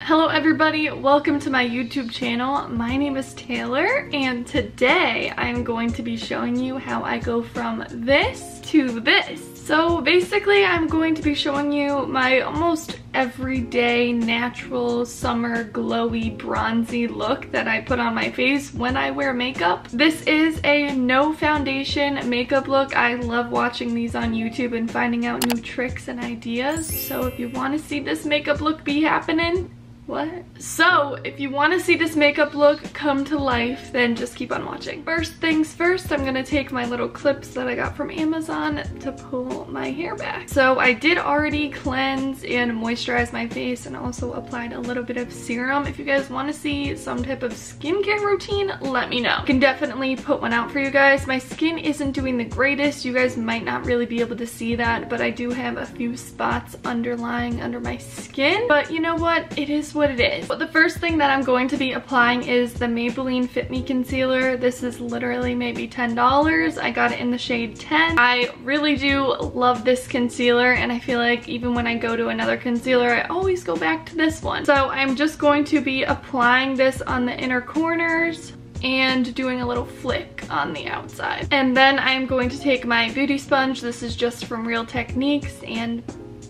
Hello everybody, welcome to my YouTube channel. My name is Taylor and today I'm going to be showing you how I go from this to this. So basically I'm going to be showing you my almost everyday natural summer glowy bronzy look that I put on my face when I wear makeup. This is a no foundation makeup look. I love watching these on YouTube and finding out new tricks and ideas. So if you want to see this makeup look be happening, So if you want to see this makeup look come to life, then just keep on watching. First things first, I'm going to take my little clips that I got from Amazon to pull my hair back. So I did already cleanse and moisturize my face and also applied a little bit of serum. If you guys want to see some type of skincare routine, let me know. I can definitely put one out for you guys. My skin isn't doing the greatest. You guys might not really be able to see that, but I do have a few spots underlying under my skin. But you know what? It is what it is. But the first thing that I'm going to be applying is the Maybelline Fit Me Concealer. This is literally maybe $10. I got it in the shade 10. I really do love this concealer and I feel like even when I go to another concealer, I always go back to this one. So I'm just going to be applying this on the inner corners and doing a little flick on the outside. And then I'm going to take my beauty sponge. This is just from Real Techniques and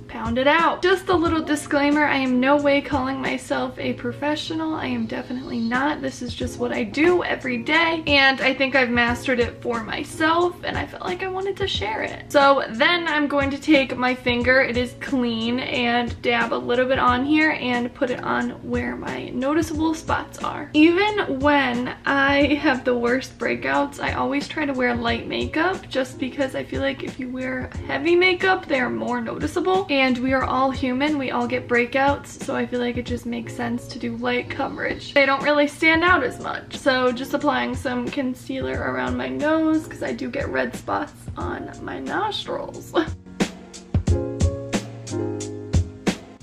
pound it out. Just a little disclaimer, I am no way calling myself a professional. I am definitely not. This is just what I do every day and I think I've mastered it for myself and I felt like I wanted to share it. So then I'm going to take my finger, it is clean, and dab a little bit on here and put it on where my noticeable spots are. Even when I have the worst breakouts, I always try to wear light makeup just because I feel like if you wear heavy makeup, they are more noticeable. And we are all human, we all get breakouts, so I feel like it just makes sense to do light coverage. They don't really stand out as much. So just applying some concealer around my nose because I do get red spots on my nostrils.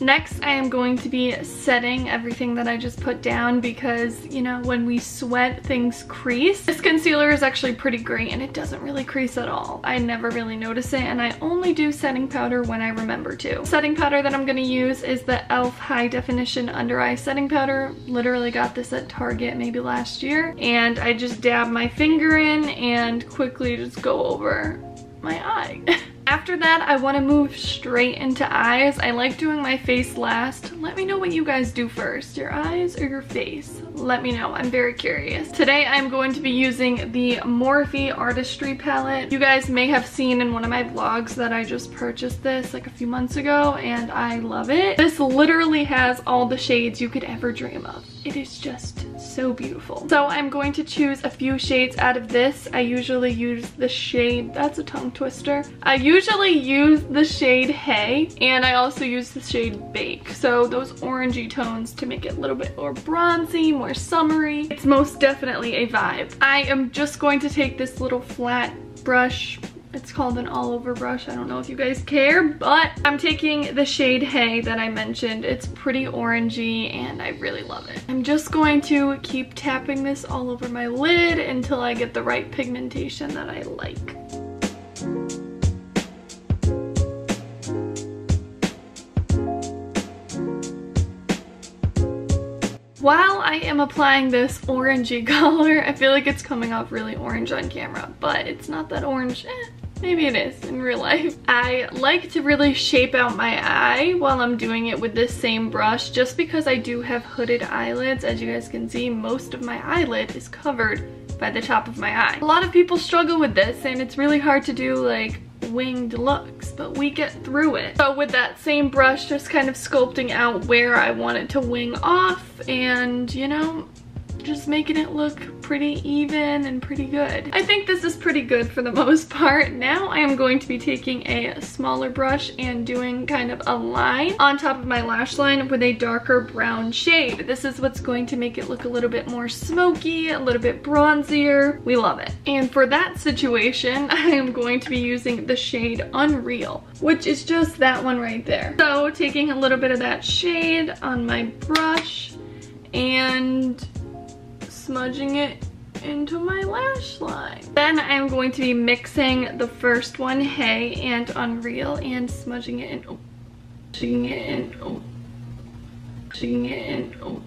Next, I am going to be setting everything that I just put down because, you know, when we sweat, things crease. This concealer is actually pretty great and it doesn't really crease at all. I never really notice it and I only do setting powder when I remember to. Setting powder that I'm going to use is the e.l.f. High Definition Under Eye Setting Powder. Literally got this at Target maybe last year. And I just dab my finger in and quickly just go over my eye. After that, I want to move straight into eyes. I like doing my face last. Let me know what you guys do first, your eyes or your face. Let me know, I'm very curious. Today I'm going to be using the Morphe Artistry palette. You guys may have seen in one of my vlogs that I just purchased this like a few months ago and I love it. This literally has all the shades you could ever dream of. It is just so beautiful. So I'm going to choose a few shades out of this. I usually use the shade, that's a tongue twister. I usually use the shade Hay and I also use the shade Bake. So those orangey tones to make it a little bit more bronzy, more summery. It's most definitely a vibe. I am just going to take this little flat brush. It's called an all-over brush. I don't know if you guys care, but I'm taking the shade Hay that I mentioned. It's pretty orangey and I really love it. I'm just going to keep tapping this all over my lid until I get the right pigmentation that I like. While I am applying this orangey color, I feel like it's coming off really orange on camera, but it's not that orange. Maybe it is in real life. I like to really shape out my eye while I'm doing it with this same brush just because I do have hooded eyelids. As you guys can see, most of my eyelid is covered by the top of my eye. A lot of people struggle with this and it's really hard to do like winged looks, but we get through it. So with that same brush, just kind of sculpting out where I want it to wing off and, you know, just making it look pretty even and pretty good. I think this is pretty good for the most part. Now I am going to be taking a smaller brush and doing kind of a line on top of my lash line with a darker brown shade. This is what's going to make it look a little bit more smoky, a little bit bronzier. We love it. And for that situation, I am going to be using the shade Unreal, which is just that one right there. So taking a little bit of that shade on my brush and smudging it into my lash line. Then I'm going to be mixing the first one, Hay and Unreal, and smudging it in. Shaking it in. Oh.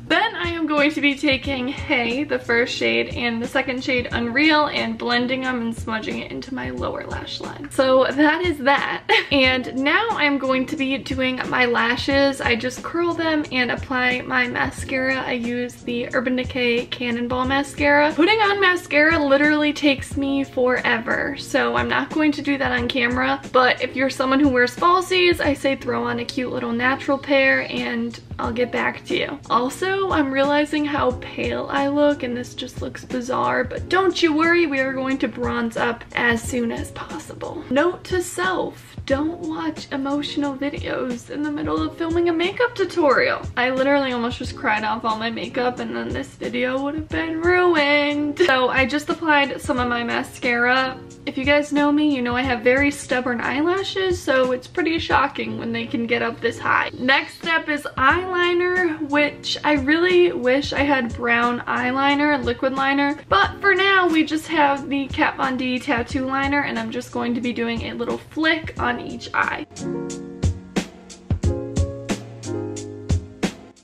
Then I am going to be taking Hey, the first shade, and the second shade, Unreal, and blending them and smudging it into my lower lash line. So that is that. And now I'm going to be doing my lashes. I just curl them and apply my mascara. I use the Urban Decay Cannonball mascara. Putting on mascara literally takes me forever, so I'm not going to do that on camera. But if you're someone who wears falsies, I say throw on a cute little natural pair and I'll get back to you. Also, I'm realizing how pale I look and this just looks bizarre, but don't you worry, we are going to bronze up as soon as possible. Note to self, don't watch emotional videos in the middle of filming a makeup tutorial. I literally almost just cried off all my makeup and then this video would have been ruined. So I just applied some of my mascara. If you guys know me, you know I have very stubborn eyelashes, so it's pretty shocking when they can get up this high. Next step is eyeliner, which I really wish I had brown eyeliner, liquid liner, but for now we just have the Kat Von D tattoo liner, and I'm just going to be doing a little flick on each eye.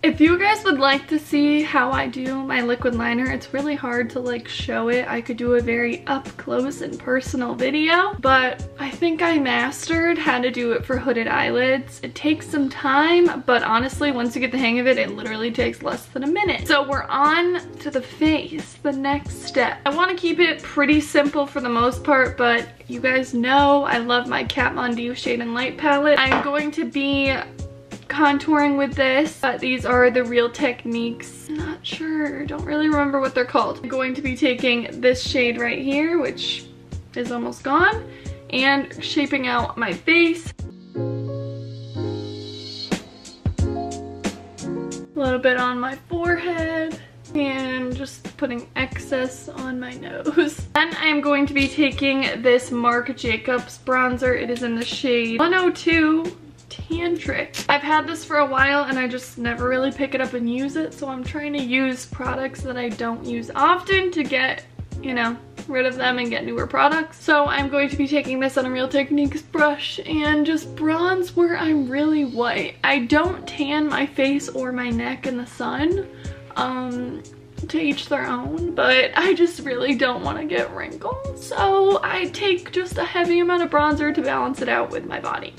If you guys would like to see how I do my liquid liner, it's really hard to like show it. I could do a very up close and personal video, but I think I mastered how to do it for hooded eyelids. It takes some time, but honestly, once you get the hang of it, it literally takes less than a minute. So we're on to the face, the next step. I want to keep it pretty simple for the most part, but you guys know I love my Kat Von D Shade and Light palette. I'm going to be contouring with this. These are the Real Techniques. Not sure, don't really remember what they're called. I'm going to be taking this shade right here, which is almost gone, and shaping out my face. A little bit on my forehead, and just putting excess on my nose. Then I am going to be taking this Marc Jacobs bronzer. It is in the shade 102 Tantric. I've had this for a while and I just never really pick it up and use it, so I'm trying to use products that I don't use often to get, you know, rid of them and get newer products. So I'm going to be taking this on a Real Techniques brush and just bronze where I'm really white. I don't tan my face or my neck in the sun. To each their own, but I just really don't want to get wrinkles, so I take just a heavy amount of bronzer to balance it out with my body.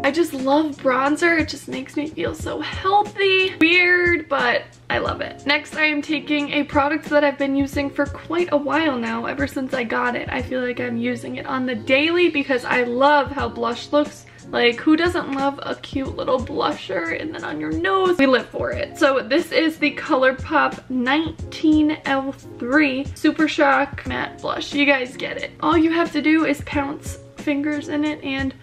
I just love bronzer. It just makes me feel so healthy. Weird, but I love it. Next, I am taking a product that I've been using for quite a while now. Ever since I got it, I feel like I'm using it on the daily because I love how blush looks. Like, who doesn't love a cute little blusher and then on your nose? We live for it. So this is the ColourPop 19L3 Super Shock Matte Blush. You guys get it. All you have to do is pounce fingers in it and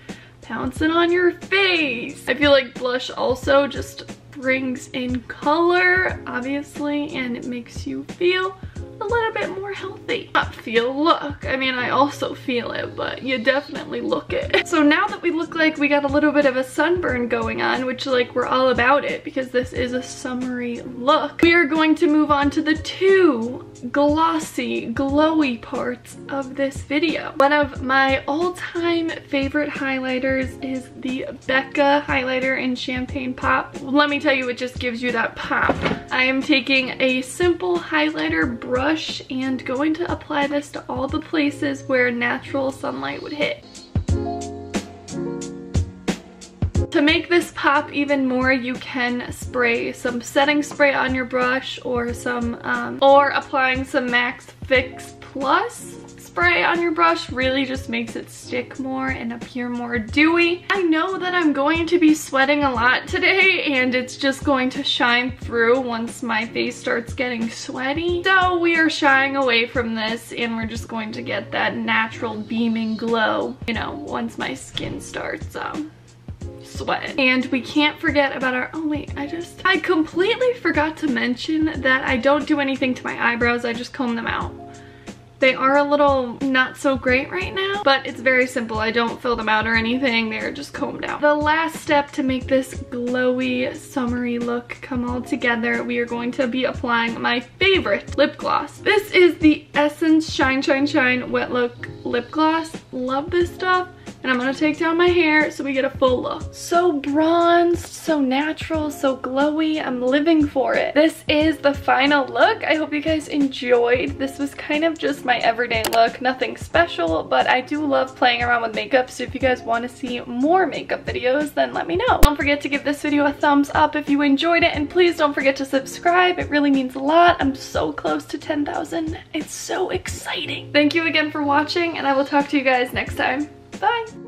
pounce it on your face. I feel like blush also just brings in color, obviously, and it makes you feel a little bit more healthy. Not feel, look. I mean, I also feel it, but you definitely look it. So now that we look like we got a little bit of a sunburn going on, which like we're all about it because this is a summery look, we are going to move on to the two glossy, glowy parts of this video. One of my all-time favorite highlighters is the Becca highlighter in Champagne Pop. Let me tell you, it just gives you that pop. I am taking a simple highlighter brush and going to apply this to all the places where natural sunlight would hit. To make this pop even more, you can spray some setting spray on your brush or some or applying some Max Fix Plus spray on your brush really just makes it stick more and appear more dewy. I know that I'm going to be sweating a lot today and it's just going to shine through once my face starts getting sweaty. So we are shying away from this and we're just going to get that natural beaming glow, you know, once my skin starts sweat. And we can't forget about our, oh wait, I completely forgot to mention that I don't do anything to my eyebrows, I just comb them out. They are a little not so great right now, but it's very simple. I don't fill them out or anything, they're just combed out. The last step to make this glowy, summery look come all together, we are going to be applying my favorite lip gloss. This is the Essence Shine Shine Shine Wet Look Lip Gloss. Love this stuff. And I'm gonna take down my hair so we get a full look. So bronzed, so natural, so glowy. I'm living for it. This is the final look. I hope you guys enjoyed. This was kind of just my everyday look, nothing special, but I do love playing around with makeup, so if you guys want to see more makeup videos, then let me know. Don't forget to give this video a thumbs up if you enjoyed it, and please don't forget to subscribe. It really means a lot. I'm so close to 10,000. It's so exciting. Thank you again for watching, and I will talk to you guys next time. Bye!